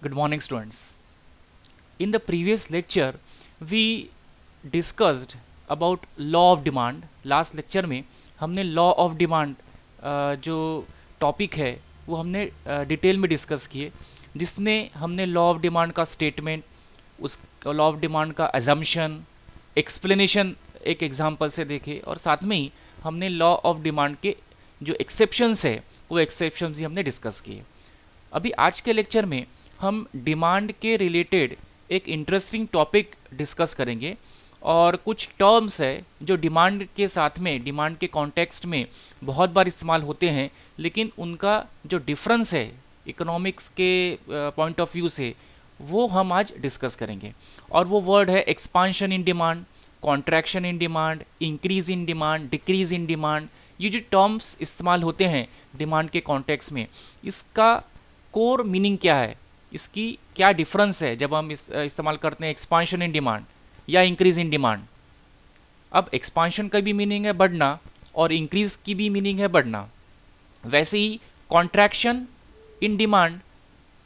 Good morning, students. In the previous lecture, we discussed about law of demand. Last lecture में हमने law of demand जो topic है वो हमने detail में डिस्कस किए, जिसमें हमने लॉ ऑफ डिमांड का स्टेटमेंट, उस लॉ ऑफ डिमांड का अजम्पशन, एक्सप्लेनेशन एक एग्जांपल से देखे, और साथ में ही हमने लॉ ऑफ डिमांड के जो एक्सेप्शंस है वो एक्सेप्शंस ही हमने डिस्कस किए। अभी आज के लेक्चर में हम डिमांड के रिलेटेड एक इंटरेस्टिंग टॉपिक डिस्कस करेंगे, और कुछ टर्म्स है जो डिमांड के साथ में, डिमांड के कॉन्टेक्स्ट में बहुत बार इस्तेमाल होते हैं, लेकिन उनका जो डिफरेंस है इकोनॉमिक्स के पॉइंट ऑफ व्यू से वो हम आज डिस्कस करेंगे। और वो वर्ड है expansion in demand, contraction in demand, increase in demand, decrease in demand. ये जो टर्म्स इस्तेमाल होते हैं डिमांड के कॉन्टेक्स्ट में, इसका कोर मीनिंग क्या है, इसकी क्या डिफरेंस है जब हम इस्तेमाल करते हैं एक्सपांशन इन डिमांड या इंक्रीज इन डिमांड। अब एक्सपांशन का भी मीनिंग है बढ़ना और इंक्रीज की भी मीनिंग है बढ़ना, वैसे ही कॉन्ट्रैक्शन इन डिमांड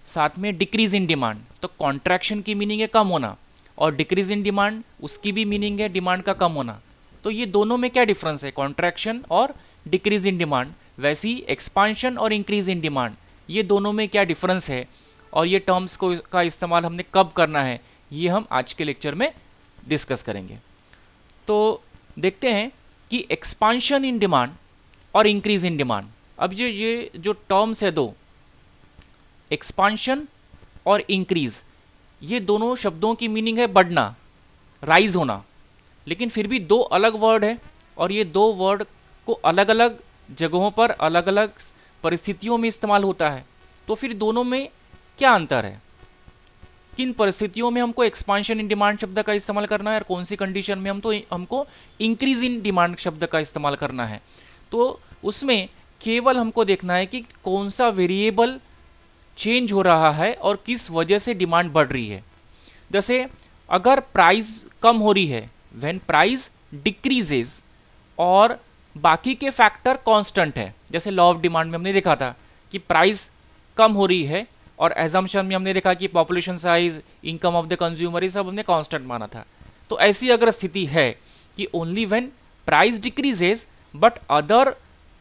साथ में डिक्रीज इन डिमांड, तो कॉन्ट्रैक्शन की मीनिंग है कम होना और डिक्रीज इन डिमांड उसकी भी मीनिंग है डिमांड का कम होना। तो ये दोनों में क्या डिफरेंस है, कॉन्ट्रैक्शन और डिक्रीज इन डिमांड। वैसे ही एक्सपांशन और इंक्रीज इन डिमांड, ये दोनों में क्या डिफरेंस है और ये टर्म्स को का इस्तेमाल हमने कब करना है, ये हम आज के लेक्चर में डिस्कस करेंगे। तो देखते हैं कि एक्सपांशन इन डिमांड और इंक्रीज इन डिमांड, अब ये जो टर्म्स है दो, एक्सपांशन और इंक्रीज, ये दोनों शब्दों की मीनिंग है बढ़ना, राइज होना, लेकिन फिर भी दो अलग वर्ड है और ये दो वर्ड को अलग अलग जगहों पर अलग अलग परिस्थितियों में इस्तेमाल होता है। तो फिर दोनों में क्या अंतर है, किन परिस्थितियों में हमको एक्सपांशन इन डिमांड शब्द का इस्तेमाल करना है और कौन सी कंडीशन में हमको इंक्रीज इन डिमांड शब्द का इस्तेमाल करना है। तो उसमें केवल हमको देखना है कि कौन सा वेरिएबल चेंज हो रहा है और किस वजह से डिमांड बढ़ रही है। जैसे अगर प्राइस कम हो रही है, व्हेन प्राइस डिक्रीजेज, और बाकी के फैक्टर कांस्टेंट है, जैसे लॉ ऑफ डिमांड में हमने देखा था कि प्राइस कम हो रही है, और एजम्पशन में हमने देखा कि population size, income of the consumer, ये सब हमने कांस्टेंट माना था। तो ऐसी अगर स्थिति है कि only when price decreases but other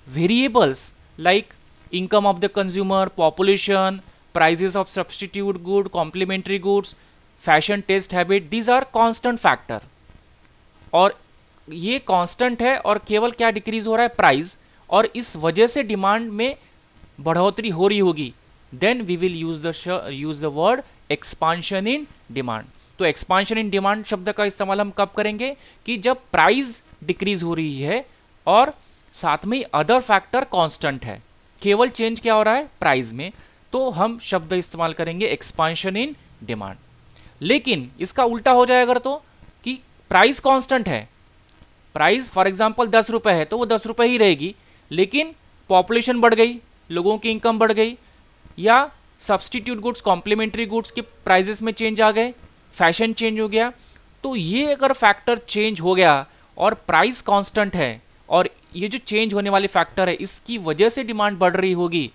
variables like income of the consumer, population, prices of substitute good, complementary goods, fashion, taste, habit, these are constant factor, और ये कांस्टेंट है और केवल क्या डिक्रीज हो रहा है, प्राइस, और इस वजह से डिमांड में बढ़ोतरी हो रही होगी, then we will use the word expansion in demand. तो एक्सपांशन इन डिमांड शब्द का इस्तेमाल हम कब करेंगे कि जब प्राइस डिक्रीज हो रही है और साथ में अदर फैक्टर कांस्टेंट है, केवल चेंज क्या हो रहा है, प्राइस में, तो हम शब्द इस्तेमाल करेंगे एक्सपांशन इन डिमांड। लेकिन इसका उल्टा हो जाए अगर, तो कि प्राइस कांस्टेंट है, प्राइस फॉर एग्जांपल 10 रुपए है तो वो 10 रुपए ही रहेगी, लेकिन पॉपुलेशन बढ़ गई, लोगों की इनकम बढ़ गई, या सब्स्टिट्यूट गुड्स, कॉम्प्लीमेंट्री गुड्स के प्राइजेस में चेंज आ गए, फैशन चेंज हो गया, तो ये अगर फैक्टर चेंज हो गया और प्राइस कांस्टेंट है और ये जो चेंज होने वाले फैक्टर है इसकी वजह से डिमांड बढ़ रही होगी,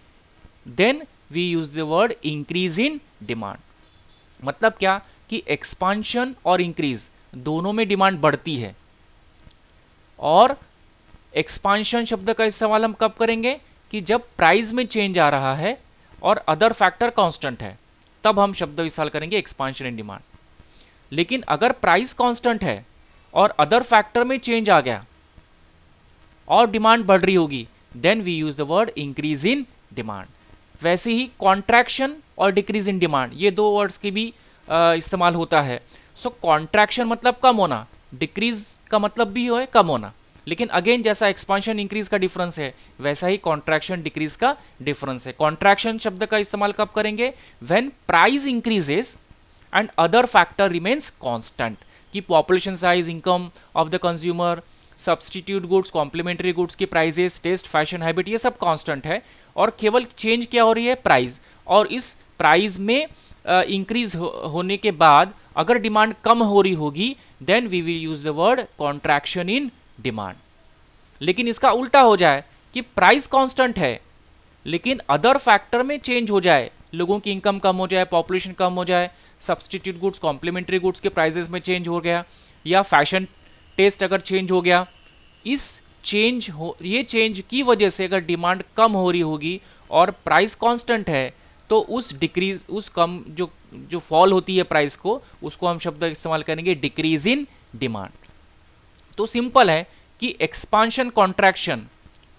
then we use the word increase in demand. मतलब क्या कि एक्सपांशन और इंक्रीज दोनों में डिमांड बढ़ती है, और एक्सपांशन शब्द का इस्तेमाल हम कब करेंगे कि जब प्राइस में चेंज आ रहा है और अदर फैक्टर कांस्टेंट है, तब हम शब्द इस्तेमाल करेंगे एक्सपांशन इन डिमांड। लेकिन अगर प्राइस कांस्टेंट है और अदर फैक्टर में चेंज आ गया और डिमांड बढ़ रही होगी, then we use the word increase in demand. वैसे ही कॉन्ट्रैक्शन और डिक्रीज इन डिमांड, ये दो वर्ड्स की भी इस्तेमाल होता है। सो कॉन्ट्रैक्शन मतलब कम होना, डिक्रीज का मतलब भी है कम होना, लेकिन अगेन जैसा एक्सपांशन इंक्रीज का डिफरेंस है वैसा ही कॉन्ट्रैक्शन डिक्रीज का डिफरेंस है। कॉन्ट्रैक्शन शब्द का इस्तेमाल कब करेंगे, when price increases and other factor remains constant, कि population size, income of the consumer, substitute goods, complementary goods की प्राइजेस, टेस्ट, फैशन, हैबिट, ये सब कांस्टेंट है और केवल चेंज क्या हो रही है, प्राइस, और इस प्राइस में इंक्रीज होने के बाद अगर डिमांड कम हो रही होगी, then we will use the word contraction in demand. लेकिन इसका उल्टा हो जाए कि प्राइस कांस्टेंट है लेकिन अदर फैक्टर में चेंज हो जाए, लोगों की इनकम कम हो जाए, पॉपुलेशन कम हो जाए, सब्सटीट्यूट गुड्स कॉम्प्लीमेंट्री गुड्स के प्राइजेस में चेंज हो गया, या फैशन टेस्ट अगर चेंज हो गया, ये चेंज की वजह से अगर डिमांड कम हो रही होगी और प्राइस कांस्टेंट है, तो उस डिक्रीज उस कम जो जो फॉल होती है प्राइस को, उसको हम शब्द इस्तेमाल करेंगे डिक्रीज इन डिमांड। तो सिंपल है कि एक्सपांशन कॉन्ट्रैक्शन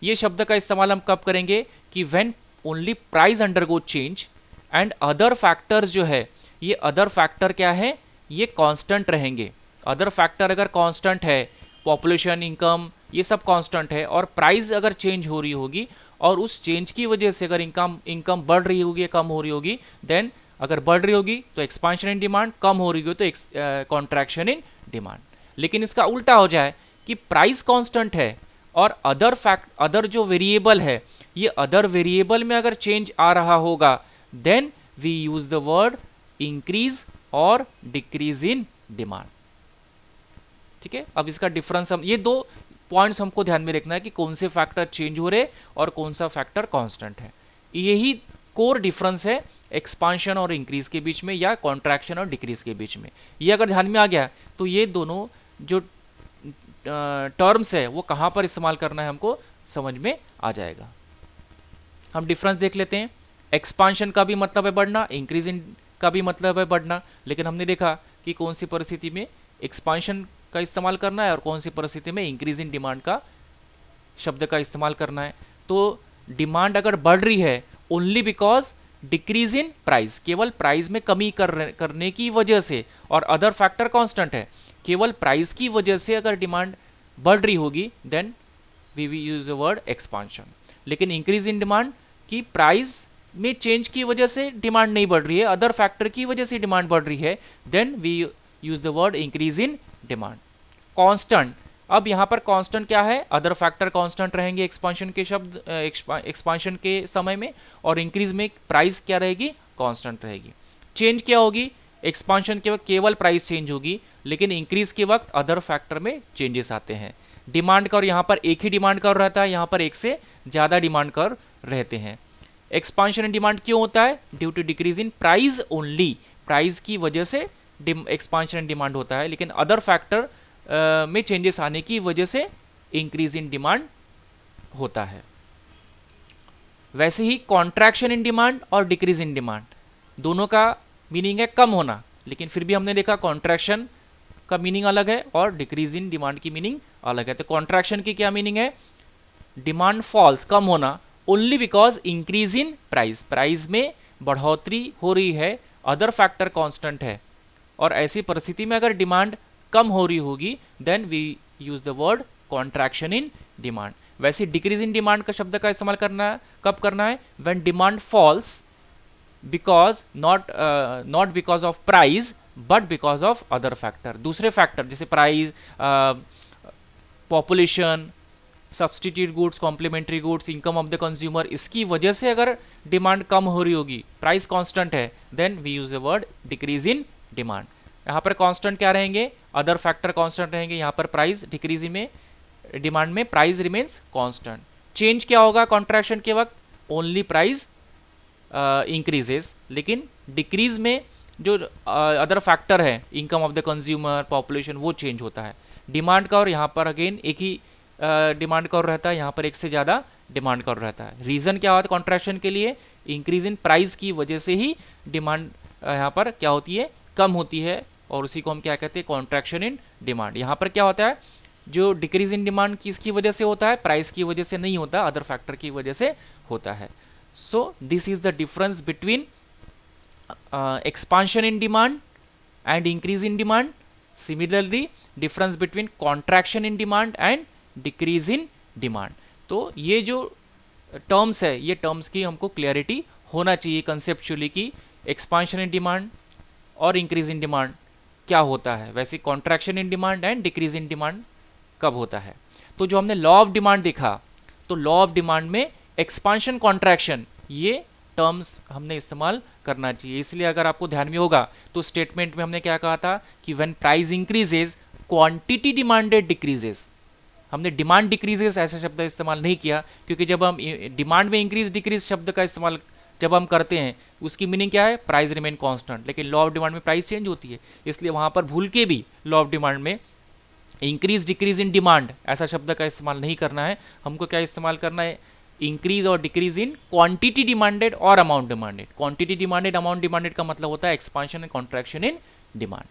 ये शब्द का इस्तेमाल हम कब करेंगे कि when only price undergo change and other factors जो है, ये अदर फैक्टर क्या है, ये कांस्टेंट रहेंगे। अदर फैक्टर अगर कांस्टेंट है, पॉपुलेशन, इनकम, ये सब कांस्टेंट है, और प्राइस अगर चेंज हो रही होगी और उस चेंज की वजह से अगर इनकम बढ़ रही होगी या कम हो रही होगी, देन अगर बढ़ रही होगी तो एक्सपांशन इन डिमांड, कम हो रही होगी तो कॉन्ट्रैक्शन इन डिमांड। लेकिन इसका उल्टा हो जाए कि प्राइस कांस्टेंट है और अदर जो वेरिएबल है, ये अदर वेरिएबल में अगर चेंज आ रहा होगा, then we use the word increase और डिक्रीज इन डिमांड। ठीक है, अब इसका डिफरेंस हम, ये दो पॉइंट्स हमको ध्यान में रखना है कि कौन से फैक्टर चेंज हो रहे और कौन सा फैक्टर कांस्टेंट है। यही कोर डिफरेंस है एक्सपांशन और इंक्रीज के बीच में, या कॉन्ट्रैक्शन और डिक्रीज के बीच में। ये अगर ध्यान में आ गया तो ये दोनों जो टर्म्स है वो कहां पर इस्तेमाल करना है हमको समझ में आ जाएगा। हम डिफरेंस देख लेते हैं। एक्सपांशन का भी मतलब है बढ़ना, इंक्रीज इन का भी मतलब है बढ़ना, लेकिन हमने देखा कि कौन सी परिस्थिति में एक्सपांशन का इस्तेमाल करना है और कौन सी परिस्थिति में इंक्रीज इन डिमांड का शब्द का इस्तेमाल करना है। तो डिमांड अगर बढ़ रही है only because decrease in price, केवल प्राइस में कमी करने की वजह से, और अदर फैक्टर कांस्टेंट है, केवल प्राइस की वजह से अगर डिमांड बढ़ रही होगी, then we we use the word expansion. लेकिन इंक्रीज इन डिमांड की प्राइस में चेंज की वजह से डिमांड नहीं बढ़ रही है, अदर फैक्टर की वजह से डिमांड बढ़ रही है, then we use the word increase in demand. Constant, अब यहां पर कांस्टेंट क्या है, अदर फैक्टर कांस्टेंट रहेंगे एक्सपांशन के शब्द एक्सपांशन के समय में, और इंक्रीज में प्राइस क्या रहेगी, कांस्टेंट रहेगी। चेंज क्या होगी, एक्सपांशन के वक्त केवल प्राइस चेंज होगी, लेकिन इंक्रीज के वक्त अदर फैक्टर में चेंजेस आते हैं। डिमांड कर्व यहाँ पर एक ही डिमांड कर्व रहता है, यहाँ पर एक से ज्यादा डिमांड कर्व रहते हैं। एक्सपांशन इन डिमांड क्यों होता है, due to decrease in price only, price की वजह से एक्सपांशन इन डिमांड होता है, लेकिन अदर फैक्टर में चेंजेस आने की वजह से इंक्रीज इन डिमांड होता है। वैसे ही कॉन्ट्रैक्शन इन डिमांड और डिक्रीज इन डिमांड दोनों का मीनिंग है कम होना, लेकिन फिर भी हमने देखा कॉन्ट्रैक्शन का मीनिंग अलग है और डिक्रीज इन डिमांड की मीनिंग अलग है। तो कॉन्ट्रैक्शन की क्या मीनिंग है, डिमांड फॉल्स, कम होना, only because increase in price, price में बढ़ोतरी हो रही है, अदर फैक्टर कांस्टेंट है, और ऐसी परिस्थिति में अगर डिमांड कम हो रही होगी, then we use the word contraction in demand. वैसे डिक्रीज इन डिमांड का शब्द का इस्तेमाल करना है कब करना है, when demand falls because not because of price but because of other factor, दूसरे फैक्टर जैसे price, population, substitute goods, complementary goods, income of the consumer, इसकी वजह से अगर डिमांड कम हो रही होगी, प्राइस कांस्टेंट है, then we use the word decrease in demand. यहाँ पर कांस्टेंट क्या रहेंगे, अदर फैक्टर कांस्टेंट रहेंगे, यहाँ पर प्राइस, डिक्रीज में डिमांड में प्राइस रिमेन्स कांस्टेंट। चेंज क्या होगा कॉन्ट्रैक्शन के वक्त, ओनली प्राइस इंक्रीजेस, लेकिन डिक्रीज में जो अदर फैक्टर है, income of the consumer, population, वो चेंज होता है। डिमांड का, और यहाँ पर अगेन एक ही डिमांड कर्व रहता है, यहाँ पर एक से ज़्यादा डिमांड कर्व रहता है। रीज़न क्या होता है कॉन्ट्रैक्शन के लिए, इंक्रीज इन प्राइस की वजह से ही डिमांड यहाँ पर क्या होती है, कम होती है, और उसी को हम क्या कहते हैं, कॉन्ट्रैक्शन इन डिमांड। यहाँ पर क्या होता है, जो डिक्रीज इन डिमांड किसकी वजह से होता है, प्राइस की वजह से नहीं होता, अदर फैक्टर की वजह से होता है। So this is the difference between expansion in demand and increase in demand. Similarly difference between contraction in demand and decrease in demand. तो ये जो टर्म्स है, ये टर्म्स की हमको क्लियरिटी होना चाहिए कंसेप्चुअली कि एक्सपांशन इन डिमांड और इंक्रीज इन डिमांड क्या होता है, वैसे contraction in demand and decrease in demand कब होता है। तो जो हमने लॉ ऑफ डिमांड देखा, तो लॉ ऑफ डिमांड में एक्सपांशन, कॉन्ट्रैक्शन, ये टर्म्स हमने इस्तेमाल करना चाहिए। इसलिए अगर आपको ध्यान में होगा तो स्टेटमेंट में हमने क्या कहा था कि when price increases quantity demanded decreases, हमने डिमांड डिक्रीजेस ऐसा शब्द इस्तेमाल नहीं किया, क्योंकि जब हम डिमांड में इंक्रीज डिक्रीज शब्द का इस्तेमाल जब हम करते हैं उसकी मीनिंग क्या है, प्राइस रिमेन कांस्टेंट, लेकिन लॉ ऑफ डिमांड में प्राइस चेंज होती है, इसलिए वहां पर भूल के भी लॉ ऑफ डिमांड में इंक्रीज डिक्रीज इन डिमांड ऐसा शब्द का इस्तेमाल नहीं करना है। हमको क्या इस्तेमाल करना है, इंक्रीज और डिक्रीज इन क्वांटिटी डिमांडेड और amount demanded. Quantity demanded, amount demanded का मतलब होता है expansion and contraction in demand.